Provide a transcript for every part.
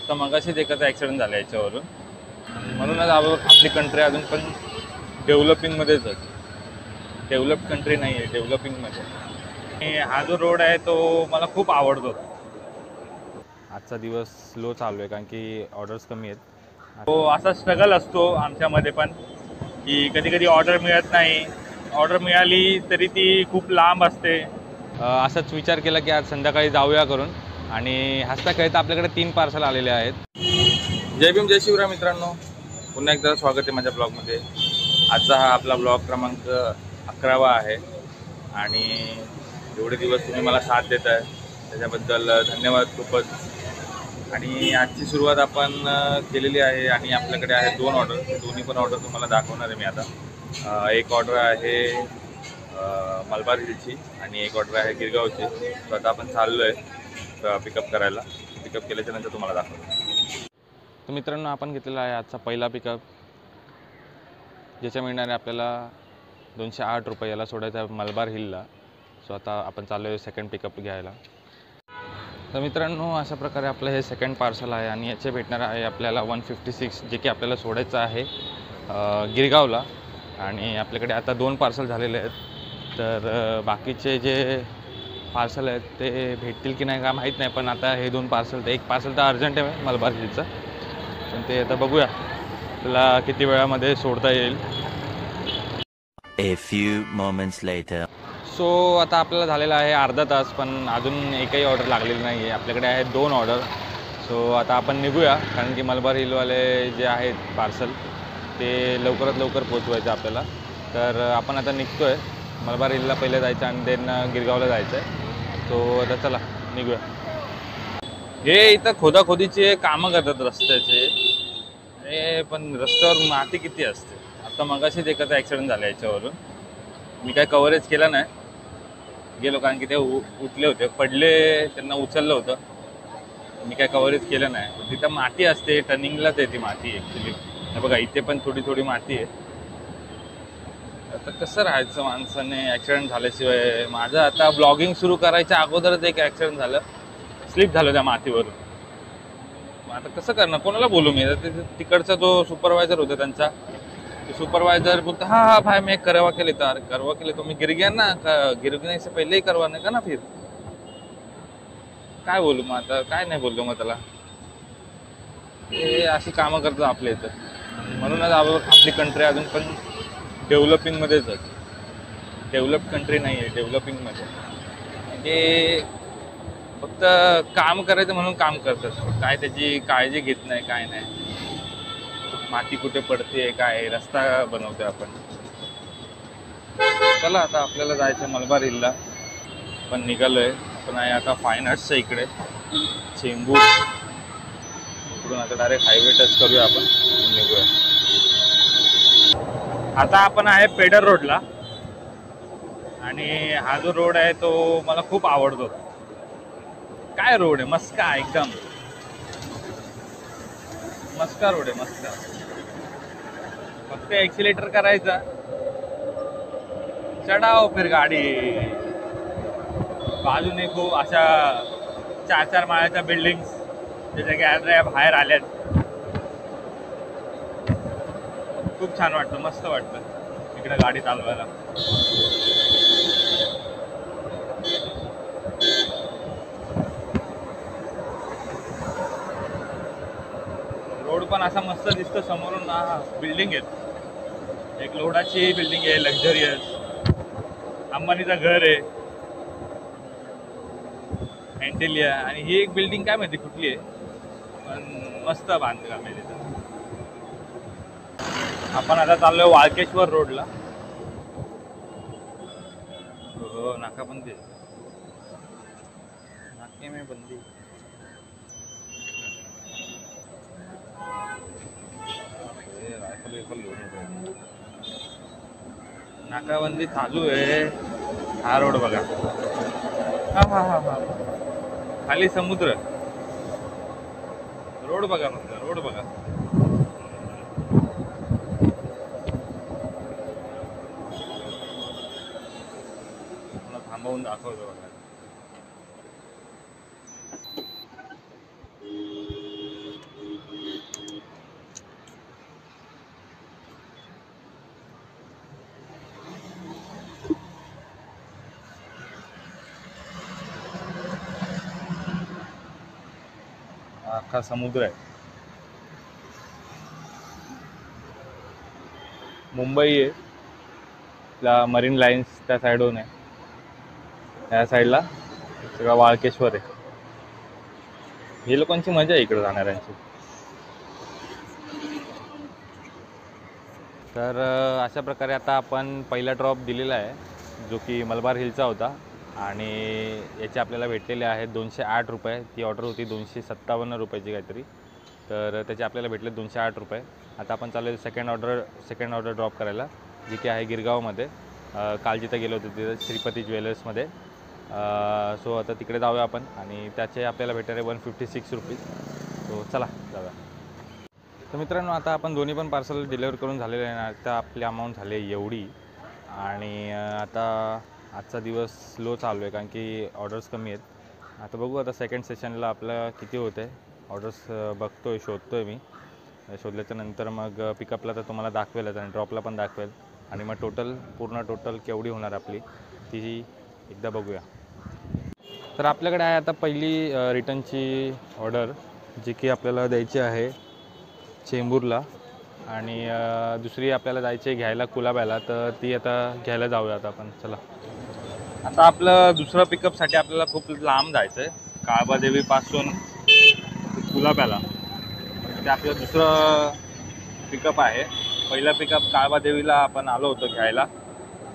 आता मगाशीच एकाचा ॲक्सिडेंट झाला याच्यावरून. म्हणूनच आपली कंट्री अजून पण डेव्हलपिंगमध्येच आहे. डेव्हलप्ड कंट्री नाही आहे, डेव्हलपिंगमध्ये. आणि हा जो रोड आहे तो मला खूप आवडतो. आजचा दिवस स्लो चालू आहे कारण की ऑर्डर्स कमी आहेत. तो असा स्ट्रगल असतो आमच्यामध्ये पण की कधी कधी ऑर्डर मिळत नाही. ऑर्डर मिळाली तरी ती खूप लांब असते. असाच विचार केला की आज संध्याकाळी जाऊया करून, आणि हसता खेळता आपल्याकडे 3 पार्सल आलेले आहेत. जय भीम जय शिवराय मित्रांनो, पुन्हा एकदा स्वागत आहे माझ्या ब्लॉगमध्ये. आजचा हा आपला ब्लॉग क्रमांक 11वा आहे आणि एवढे दिवस तुम्ही मला साथ देत आहे त्याच्याबद्दल धन्यवाद खूपच. आणि आजची सुरुवात आपण केलेली आहे आणि आपल्याकडे आहे 2 ऑर्डर. दोन्ही पण ऑर्डर तुम्हाला दाखवणार आहे मी आता. एक ऑर्डर आहे मलबार हिलची आणि एक ऑर्डर आहे गिरगावची. तर आता आपण चाललो आहे पिकअप करायला. पिकअप केल्याच्या नंतर तुम्हाला दाखवतो. तर मित्रांनो, आपण घेतलेला आहे आजचा पहिला पिकअप, ज्याच्या मिळणारे आपल्याला 208 रुपये. याला सोडायचं आहे मलबार हिलला. सो आता आपण चाललो आहे सेकंड पिकअप घ्यायला. तर मित्रांनो, अशा प्रकारे आपलं हे सेकंड पार्सल आहे आणि याचे भेटणार आहे आपल्याला 156, जे की आपल्याला सोडायचं आहे गिरगावला. आणि आपल्याकडे आता 2 पार्सल झालेले आहेत. तर बाकीचे जे पार्सल आहेत ते भेटतील की नाही का माहीत नाही, पण आता हे 2 पार्सल, तर एक पार्सल तर अर्जंट आहे मलबार हिलचं, पण ते आता बघूया आपल्याला किती वेळामध्ये सोडता येईल. A few moments later. So आता आपल्याला झालेला आहे अर्धा तास, पण अजून एकही ऑर्डर लागलेली नाही आहे. आपल्याकडे आहेत 2 ऑर्डर. सो आता आपण निघूया, कारण की मलबार हिलवाले जे आहेत पार्सल ते लवकरात लवकर पोचवायचं आपल्याला. तर आपण आता निघतो आहे. मलबार हिलला पहिले जायचं आणि देन गिरगावला जायचं आहे. सो आता चला निघूया. हे इथं खोदाखोदीचे कामं करतात रस्त्याचे. हे पण रस्त्यावर माती किती असते. आता मगाशीच एकाचा ॲक्सिडेंट झाला याच्यावरून. मी काय कव्हरेज केलं नाही गेलो, कारण की ते उठले होते, पडले, त्यांना उचललं होतं. मी काय कव्हरेज केलं नाही. तिथं माती असते, टर्निंगलाच आहे ती माती ॲक्च्युली. हे बघा, इथे पण थोडी थोडी माती आहे. आता कसं राहायचं माणसाने ॲक्सिडेंट झाल्याशिवाय. माझं आता ब्लॉगिंग सुरू करायच्या अगोदरच एक ॲक्सिडेंट झालं, स्लिप झालं त्या मातीवरून. मग आता कसं करणार, कोणाला बोलू मी? तिकडचा जो सुपरवायझर होता त्यांचा, सुपरवाइजर बोलता हाँ हाँ भाई मैं करवा के लेता. अरे करवा के लेता, मी गिर गया ना, गिरने से पहले ही करवाने का ना. फिर काय बोलू मग आता, काय नाही बोललो मग त्याला. हे अशी कामं करतात आपल्या इथं. म्हणूनच आपली कंट्री अजून पण डेव्हलपिंगमध्येच आहे. डेव्हलप्ड कंट्री नाही आहे, डेव्हलपिंगमध्ये. म्हणजे फक्त काम करायचं म्हणून काम करतात, काय त्याची काळजी घेत नाही, काय नाही. माती कुठे पडते, काय रस्ता बनवतोय आपण. चला आता आपल्याला जायचं मलबार हिलला. पण निघालोय. आपण आहे आता फाईन आर्ट्सच्या इकडे चेंबूर. इकडून आता डायरेक्ट हायवे टच करूया आपण, निघूया. आता आपण आहे पेडर रोडला आणि हा जो रोड आहे तो मला खूप आवडतो. काय रोड आहे, मस्का, एकदम मस्का रोड आहे, मस्का. फक्त एक्सिलेटर करायचा, चढाव फिर गाडी. बाजूने खूप अशा 4-4 माळ्याच्या बिल्डिंग्स त्याच्या गॅलऱ्या बाहेर आल्यात. खूप छान वाटतं, मस्त वाटतं इकडे गाडी चालवायला. रोड पण असा मस्त दिसतो समोरून. बिल्डिंग आहेत, एक लोडाची बिल्डिंग आहे, लक्झरियस. अंबानीचं घर आहे, अँटिलिया. आणि ही एक बिल्डिंग काय माहिती कुठली आहे, पण मस्त बांधकाम आहे तिथं. आपण आता चाललोय वाळकेश्वर रोडला. हो, नाकाबंदी, नाके में बंदी. नाकाबंदी चालू आहे. हा रोड बघा, हा हा हा हा, खाली समुद्र. रोड बघा, मग रोड बघा. थांबवून दाखवतो बघा. हा अख्खा समुद्र आहे. मुंबई आहे, त्या मरीन लाईन्स त्या साईडहून आहे. त्या साईडला सगळा वाळकेश्वर आहे. हे लोकांची मजा आहे इकडे जाणाऱ्यांची. तर अशा प्रकारे आता आपण पहिला ड्रॉप दिलेला आहे, जो की मलबार हिलचा होता. आणि याचे आपल्याला भेटलेले आहेत 208 रुपये. ती ऑर्डर होती 257 रुपयाची काहीतरी, तर त्याचे आपल्याला भेटले 208 रुपये. आता आपण चालू सेकंड ऑर्डर ड्रॉप करायला, जी की आहे गिरगावमध्ये. काल जिथं गेलो होतो तिथं श्रीपती ज्वेलर्समध्ये. सो आता तिकडे जाऊया आपण आणि त्याचे आपल्याला भेटणार आहे 156 रुपीज. सो चला जाऊया. तर मित्रांनो, आता आपण दोन्ही पण पार्सल डिलिव्हर करून झालेले आहे. आता आपली अमाऊंट झाली आहे एवढी. आणि आता आजचा दिवस स्लो चालू आहे कारण की ऑर्डर्स कमी आहेत. आता बघू आता सेकंड सेशनला आपलं किती होतं आहे. ऑर्डर्स शोधतो आहे मी. शोधल्याच्या नंतर मग पिकअपला तर तुम्हाला दाखवेलच आणि ड्रॉपला पण दाखवेल. आणि मग पूर्ण टोटल केवढी होणार आपली ती एकदा बघूया. तर आपल्याकडे आहे आता पहिली रिटर्नची ऑर्डर, जी की आपल्याला द्यायची आहे चेंबूरला. आणि दुसरी आपल्याला जायची आहे घ्यायला कुलाब्याला, तर ती आता घ्यायला जाऊया आता आपण. चला. आता आपलं दुसरं पिकअपसाठी आपल्याला खूप लांब जायचं आहे, काळबादेवीपासून कुलाब्याला. ते आपलं दुसरं पिकअप आहे. पहिला पिकअप काळबादेवीला आपण आलो होतो घ्यायला.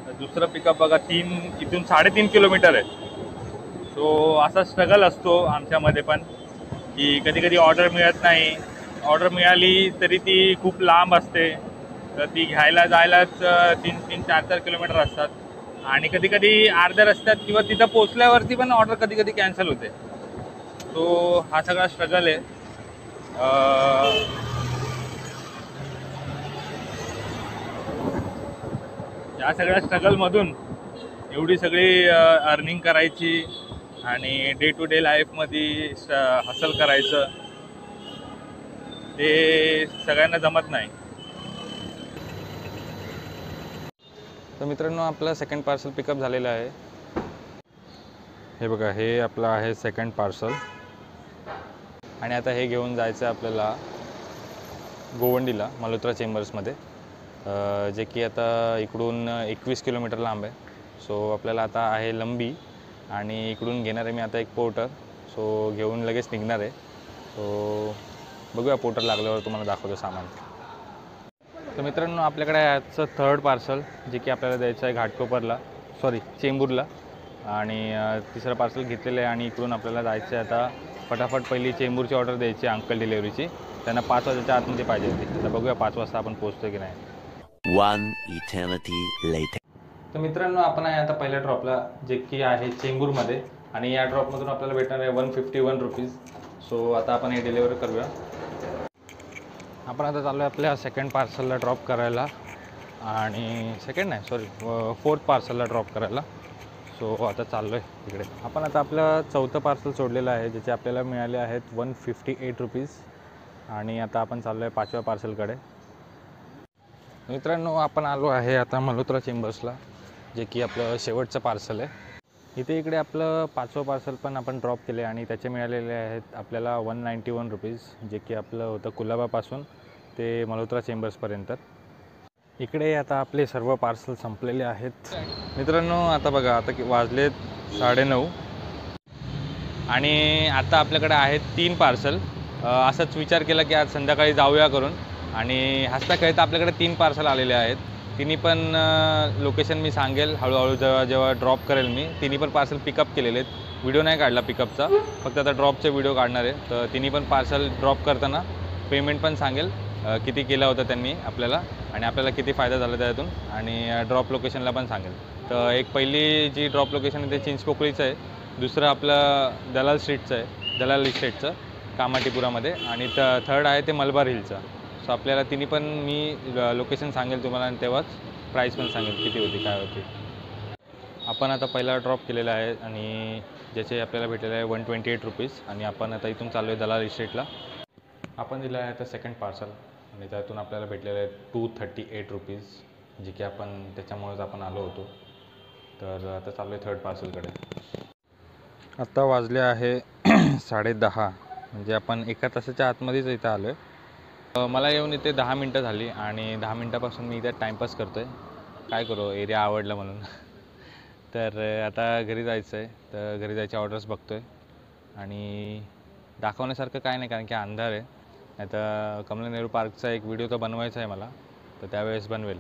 तर दुसरं पिकअप बघा इथून 3.5 किलोमीटर आहे. सो असा स्ट्रगल असतो आमच्यामध्ये पण, की कधी कधी ऑर्डर मिळत नाही. ऑर्डर मिळाली तरी ती खूप लांब असते, तर ती घ्यायला जायलाच 3-4 किलोमीटर असतात. आणि कधी कधी अर्ध्या रस्त्यात किंवा तिथं पोचल्यावरती पण ऑर्डर कधी कधी कॅन्सल होते. तो हा सगळा स्ट्रगल आहे. या सगळ्या स्ट्रगलमधून एवढी सगळी अर्निंग करायची आणि डे टू डे लाईफमध्ये हसल करायचं, ते सगळ्यांना जमत नाही. तर मित्रांनो, आपलं सेकंड पार्सल पिकअप झालेलं आहे. हे बघा, हे आपलं आहे सेकंड पार्सल. आणि आता हे घेऊन जायचं आहे आपल्याला गोवंडीला, मल्होत्रा चेंबर्समध्ये, जे की आता इकडून 21 किलोमीटर लांब आहे. सो आपल्याला आता आहे लंबी आणि इकडून घेणार आहे मी आता एक पोर्टर. सो घेऊन लगेच निघणार आहे. सो बघूया, पोर्टर लागल्यावर तुम्हाला दाखवतो सामान. तर मित्रांनो, आपल्याकडे आहे आजचं थर्ड पार्सल, जे की आपल्याला द्यायचं आहे चेंबूरला. आणि तिसरं पार्सल घेतलेलं आहे आणि इकडून आपल्याला जायचं आहे आता फटाफट. पहिली चेंबूरची ऑर्डर द्यायची अंकल डिलेवरीची. त्यांना 5 वाजेच्या आतमध्ये पाहिजे होती. आता बघूया 5 वाजता आपण पोहोचतो की नाही. 1 eternity later. तर मित्रांनो, आपण आहे आता पहिल्या ड्रॉपला, जे की आहे चेंबूरमध्ये. आणि या ड्रॉपमधून आपल्याला भेटणार आहे 151 रुपीज. सो आता आपण हे डिलिव्हर करूया. आपण आता चालू आहे आपल्या सेकंड पार्सलला ड्रॉप करायला. आणि फोर्थ पार्सलला ड्रॉप करायला. सो आता चाललो आहे तिकडे. आपण आता आपलं चौथं पार्सल सोडलेलं आहे, ज्याचे आपल्याला मिळाले आहेत 158 रुपीज. आणि आता आपण चाललो आहे 5व्या पार्सलकडे. मित्रांनो, आपण आलो आहे आता मल्होत्रा चेंबर्सला, जे की आपलं शेवटचं पार्सल आहे. इकडे आपलं 5वं पार्सल पण आपण ड्रॉप केले आणि त्याचे मिळालेले आहेत आपल्याला 191 रुपीज, जे की आपलं होतं कुलाबापासून ते मल्होत्रा चेंबर्सपर्यंत. इकडे आता आपले सर्व पार्सल संपलेले आहेत. मित्रांनो, आता बघा, आता वाजलेत 9:30 आणि आता आपल्याकडे आहेत 3 पार्सल. असाच विचार केला की आज संध्याकाळी जाऊया करून, आणि हसता खेळता आपल्याकडे 3 पार्सल आलेले आहेत. तिन्ही पण लोकेशन मी सांगेल हळूहळू जेव्हा ड्रॉप करेल मी. तिन्ही पण पार्सल पिकअप केलेले आहेत. व्हिडिओ नाही काढला पिकअपचा, फक्त आता ड्रॉपचे व्हिडिओ काढणार आहे. तर तिन्ही पण पार्सल ड्रॉप करताना पेमेंट पण सांगेल, किती केलं होतं त्यांनी आपल्याला आणि आपल्याला किती फायदा झाला त्यातून, आणि ड्रॉप लोकेशनला पण सांगेल. तर एक पहिली जी ड्रॉप लोकेशन आहे ते चिंचपोकळीचं आहे. दुसरं आपलं दलाल इस्टेटचं कामाटीपुरामध्ये. आणि थर्ड आहे ते मलबार हिलचं. सो आपल्याला तिन्ही पण मी लोकेशन सांगेल तुम्हाला, आणि तेव्हाच प्राईस पण सांगेल किती होती काय होती. आपण आता पहिला ड्रॉप केलेला आहे आणि ज्याचे आपल्याला भेटलेलं आहे 128 रुपीज. आणि आपण आता इथून चाललो आहे दलाल इस्टेटला. आपण दिलं आहे आता सेकंड पार्सल आणि त्यातून आपल्याला भेटलेलं आहे 238 रुपीज, जे की आपण त्याच्यामुळेच आपण आलो होतो. तर आता चाललो आहे थर्ड पार्सलकडे. आत्ता वाजले आहे 10:30 म्हणजे आपण 1 तासाच्या आतमध्येच इथं आलो आहे. मला येऊन इथे 10 मिनटं झाली आणि 10 मिनटापासून मी इथे टाईमपास करतो आहे. काय करू, एरिया आवडला म्हणून. तर आता घरी जायचं आहे, तर घरी जायचे ऑर्डर्स बघतो आहे आणि दाखवण्यासारखं काय नाही कारण की अंधार आहे. नाही तर कमला नेहरू पार्कचा एक व्हिडिओ तर बनवायचा आहे मला, तर त्यावेळेस बनवेल.